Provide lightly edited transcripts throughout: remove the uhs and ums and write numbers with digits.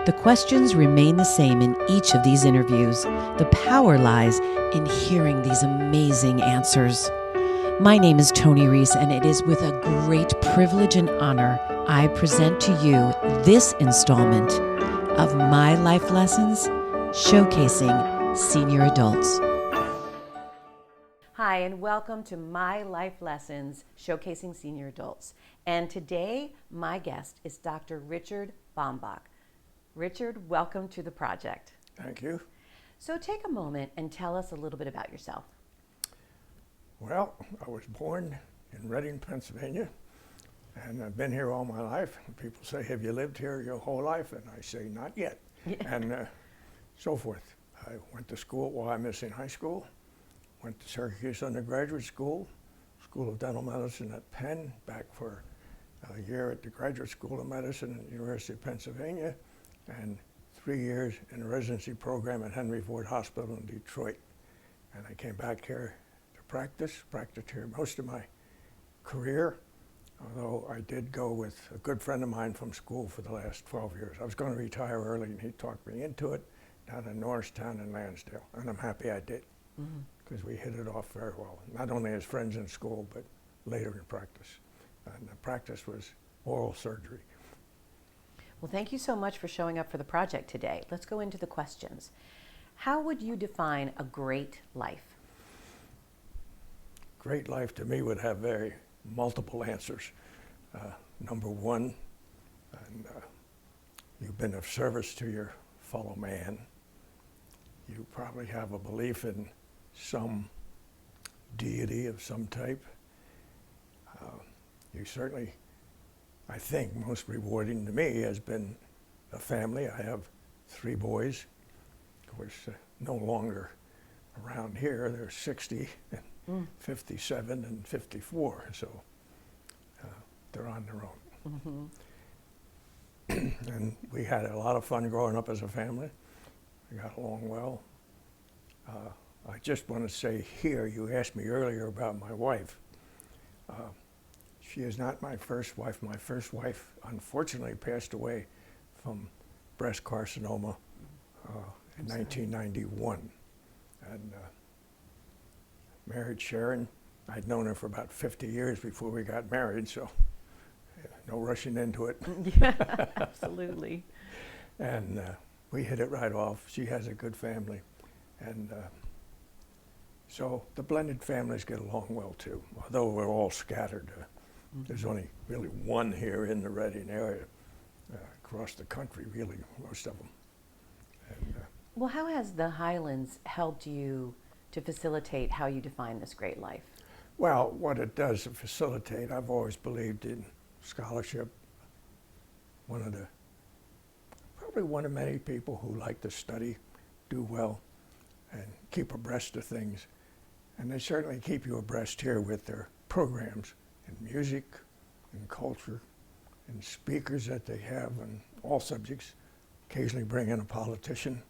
The questions remain the same in each of these interviews. The power lies in hearing these amazing answers. My name is Tony Reese, and it is with a great privilege and honor I present to you this installment of My Life Lessons, showcasing senior adults. Hi, and welcome to My Life Lessons, showcasing senior adults. And today, my guest is Dr. Richard Baumbach. Richard, welcome to the project. Thank you. So take a moment and tell us a little bit about yourself. Well, I was born in Reading, Pennsylvania, and I've been here all my life. People say, have you lived here your whole life? And I say, not yet, and so forth. I went to school while I'm in high school, went to Syracuse undergraduate school, School of Dental Medicine at Penn, back for a year at the Graduate School of Medicine at the University of Pennsylvania, and 3 years in a residency program at Henry Ford Hospital in Detroit. And I came back here to practiced here most of my career, although I did go with a good friend of mine from school for the last 12 years. I was going to retire early, and he talked me into it down in Norristown and Lansdale, and I'm happy I did, because we hit it off very well, not only as friends in school, but later in practice. And the practice was oral surgery. Well, thank you so much for showing up for the project today. Let's go into the questions. How would you define a great life? Great life to me would have very multiple answers. Number one, you've been of service to your fellow man. You probably have a belief in some deity of some type. You certainly, I think most rewarding to me has been a family. I have 3 boys, of course, no longer around here. They're 60, and 57, and 54, so they're on their own. And we had a lot of fun growing up as a family. We got along well. I just want to say here, you asked me earlier about my wife. She is not my first wife. My first wife, unfortunately, passed away from breast carcinoma in 1991. And married Sharon. I'd known her for about 50 years before we got married, so no rushing into it. Yeah, absolutely. And we hit it right off. She has a good family. And so the blended families get along well too, although we're all scattered. There's only really one here in the Reading area. Across the country, really, most of them. And, well, how has the Highlands helped you to facilitate how you define this great life? well, what it does to facilitate, I've always believed in scholarship. Probably one of many people who like to study, do well, and keep abreast of things. And they certainly keep you abreast here with their programs in music, in culture, and speakers that they have on all subjects, occasionally bring in a politician,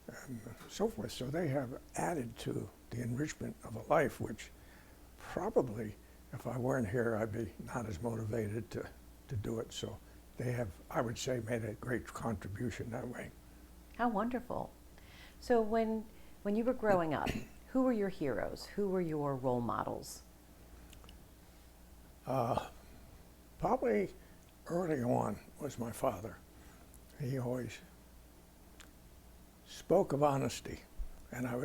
and so forth. So they have added to the enrichment of a life, which probably, if I weren't here, I'd be not as motivated to do it. So they have, I would say, made a great contribution that way. How wonderful. So when you were growing up, who were your heroes? Who were your role models? Probably early on was my father. He always spoke of honesty, and I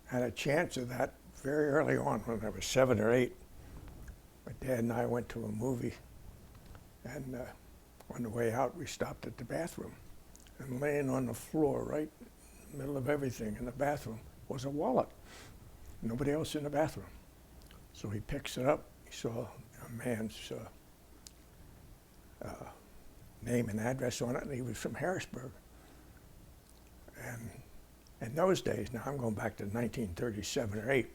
had a chance of that very early on when I was 7 or 8. My dad and I went to a movie, and on the way out we stopped at the bathroom, and laying on the floor right in the middle of everything in the bathroom was a wallet. Nobody else in the bathroom. So he picks it up. He saw a man's name and address on it, and he was from Harrisburg. And in those days, now I'm going back to 1937 or 8,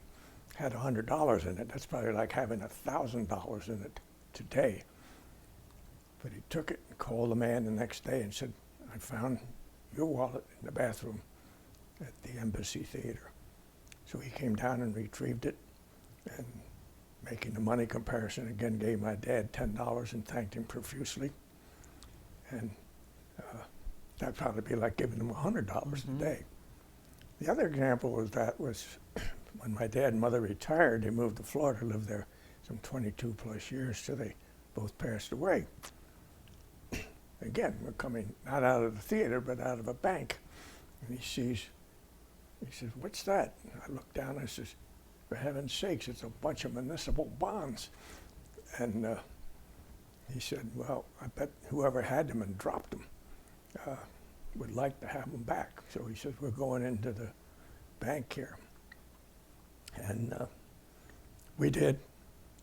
had $100 in it. That's probably like having $1,000 in it today. But he took it and called the man the next day and said, I found your wallet in the bathroom at the Embassy Theater. So he came down and retrieved it, and making the money comparison again, gave my dad $10 and thanked him profusely. And that'd probably be like giving them $100 a day. The other example was when my dad and mother retired. They moved to Florida, lived there some 22 plus years till they both passed away. Again, we're coming not out of the theater, but out of a bank. And he says, "What's that?" And I looked down, I says, "For heaven's sakes, it's a bunch of municipal bonds." And he said, "Well, I bet whoever had them and dropped them would like to have them back." So he says, "We're going into the bank here." And we did.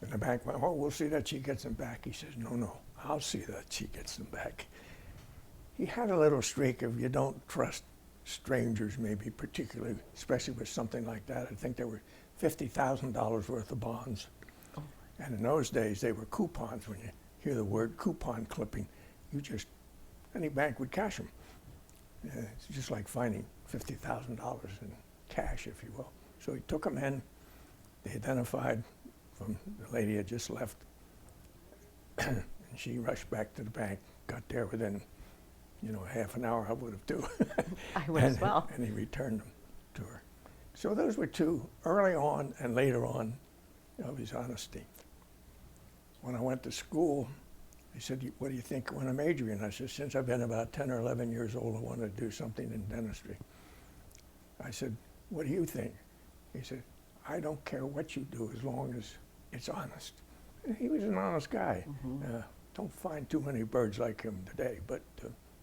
And the bank went, "Oh, we'll see that she gets them back." He says, No, I'll see that she gets them back." He had a little streak of you don't trust strangers, maybe particularly, especially with something like that. I think there were $50,000 worth of bonds. Oh. And in those days, they were coupons. When you hear the word coupon clipping, any bank would cash them. It's just like finding $50,000 in cash, if you will. So he took them in. They identified from the lady had just left. And she rushed back to the bank, got there within, half an hour. I would have too. I would as well. And he returned them to her. So those were two, early on and later on, of his honesty. When I went to school, he said, "What do you think when I major in?" I said, "Since I've been about 10 or 11 years old, I wanted to do something in dentistry." I said, "What do you think?" He said, "I don't care what you do as long as it's honest." And he was an honest guy. Don't find too many birds like him today, but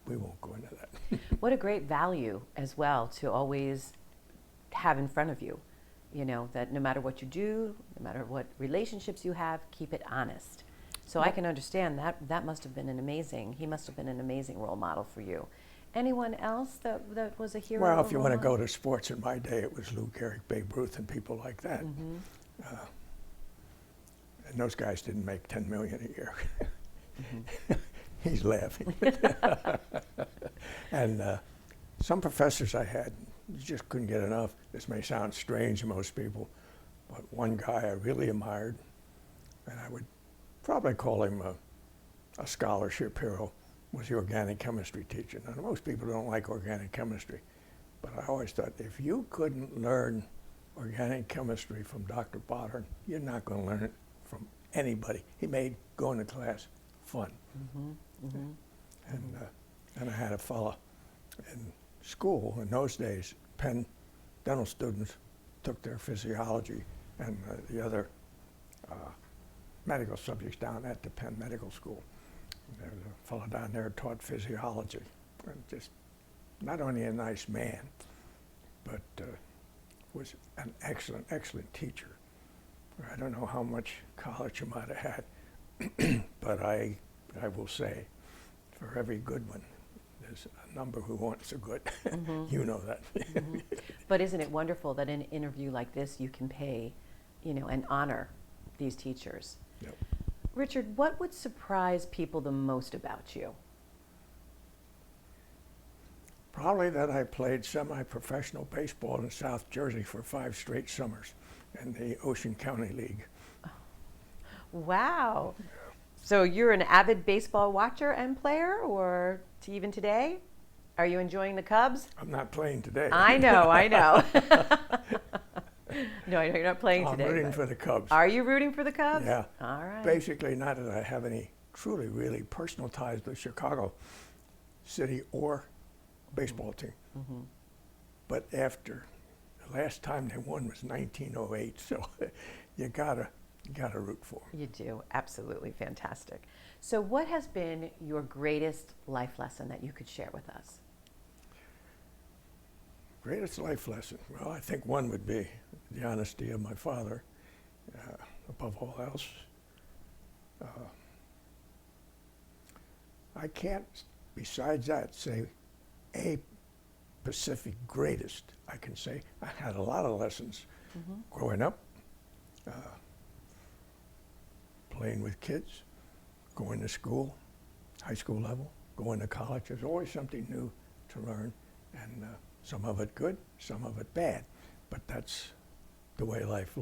we won't go into that. What a great value as well to always have in front of you, that no matter what you do, no matter what relationships you have, keep it honest. So I can understand that must have been he must have been an amazing role model for you. Anyone else that was a hero? Well, if you want to go to sports, in my day, it was Lou Gehrig, Babe Ruth, and people like that. And those guys didn't make $10 million a year. He's laughing. And some professors I had, you just couldn't get enough. This may sound strange to most people, but one guy I really admired, and I would probably call him a scholarship hero, was the organic chemistry teacher. Now, most people don't like organic chemistry, but I always thought if you couldn't learn organic chemistry from Dr. Boddern, you're not going to learn it from anybody. He made going to class fun. And I had a fella in school in those days. Penn dental students took their physiology and the other medical subjects down at the Penn Medical School. There was a fellow down there who taught physiology, and just not only a nice man, but was an excellent, excellent teacher. I don't know how much college you might have had, but I will say, for every good one, there's a number who aren't so good. You know that. But isn't it wonderful that in an interview like this you can pay, and honor these teachers? Yep. Richard, what would surprise people the most about you? Probably that I played semi-professional baseball in South Jersey for 5 straight summers in the Ocean County League. Wow. So you're an avid baseball watcher and player, or even today? Are you enjoying the Cubs? I'm not playing today. I know. No, you're not playing today. I'm rooting for the Cubs. Are you rooting for the Cubs? Yeah. All right. Basically, not that I have any truly, really personal ties to Chicago City or baseball team. But after the last time they won was 1908, so you gotta root for them. You do. Absolutely fantastic. So what has been your greatest life lesson that you could share with us? Greatest life lesson? Well, I think one would be the honesty of my father, above all else. I can't, besides that, say a specific greatest. I can say I had a lot of lessons growing up, playing with kids, going to school, high school level, going to college. There's always something new to learn, and some of it good, some of it bad, but that's the way life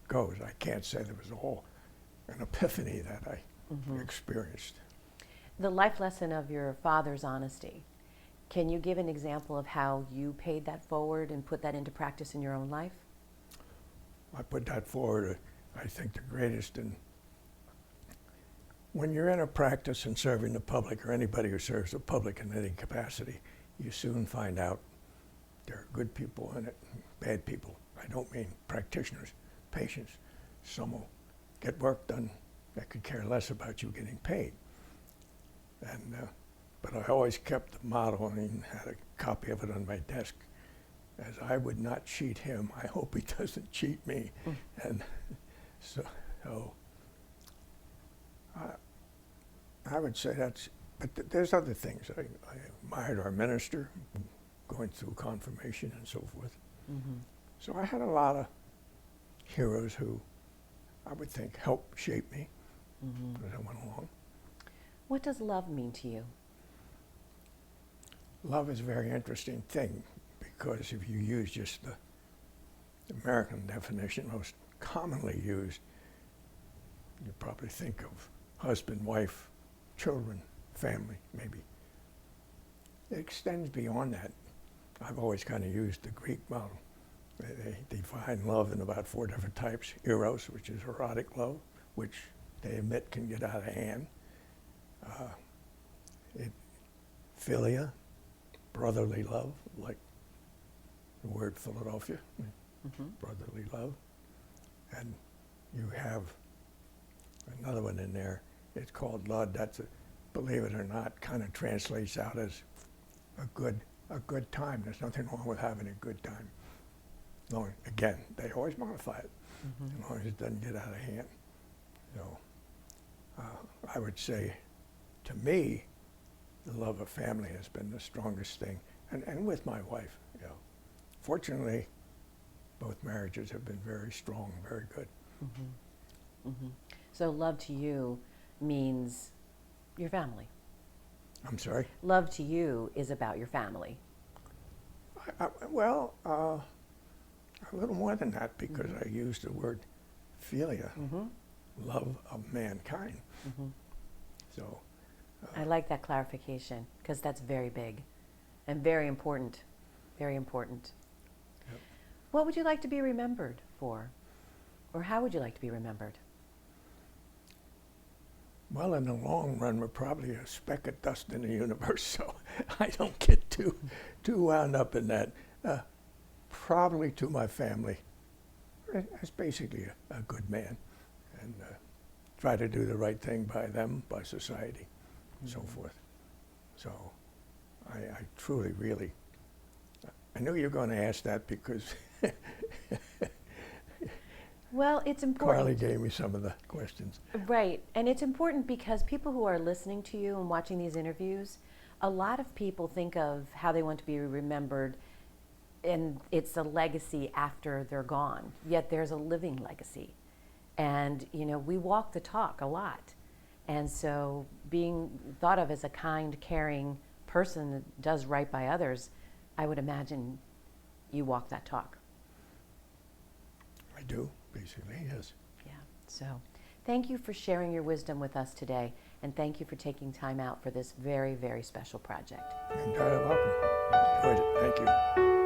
goes. I can't say there was all an epiphany that I experienced. The life lesson of your father's honesty. Can you give an example of how you paid that forward and put that into practice in your own life? I put that forward, I think the greatest. And when you're in a practice and serving the public, or anybody who serves the public in any capacity, you soon find out there are good people in it, bad people. I don't mean practitioners, patients. Some will get work done that could care less about you getting paid. And but I always kept the motto, and even had a copy of it on my desk, as I would not cheat him, I hope he doesn't cheat me. And so I would say that's, but there's other things. I admired our minister, going through confirmation and so forth. So I had a lot of heroes who I would think helped shape me as I went along. What does love mean to you? Love is a very interesting thing, because if you use just the American definition, most commonly used, you probably think of husband, wife, children, family, maybe. It extends beyond that. I've always kind of used the Greek model. They define love in about 4 different types. Eros, which is erotic love, which they admit can get out of hand. Philia, brotherly love, like the word Philadelphia, brotherly love. And you have another one in there. It's called Lud. That's, believe it or not, kind of translates out as a good time. There's nothing wrong with having a good time. Again, they always modify it, as long as it doesn't get out of hand. So I would say, to me, the love of family has been the strongest thing, and with my wife. Fortunately, both marriages have been very strong, very good. So love to you means your family. I'm sorry? Love to you is about your family. Well, a little more than that, because I used the word philia, love of mankind. So I like that clarification, because that's very big and very important. Very important. Yep. What would you like to be remembered for? Or how would you like to be remembered? Well, in the long run, we're probably a speck of dust in the universe, so I don't get too wound up in that. Probably to my family, as basically a good man, and try to do the right thing by them, by society, and so forth. So I truly, really, I knew you were going to ask that, because Well, it's important. Carly gave me some of the questions. Right. And it's important because people who are listening to you and watching these interviews, a lot of people think of how they want to be remembered, and it's a legacy after they're gone. Yet there's a living legacy. And, we walk the talk a lot. And so being thought of as a kind, caring person that does right by others, I would imagine you walk that talk. I do, basically, yes. Yeah. So thank you for sharing your wisdom with us today, and thank you for taking time out for this very, very special project. You're entirely welcome. Enjoyed it. Thank you.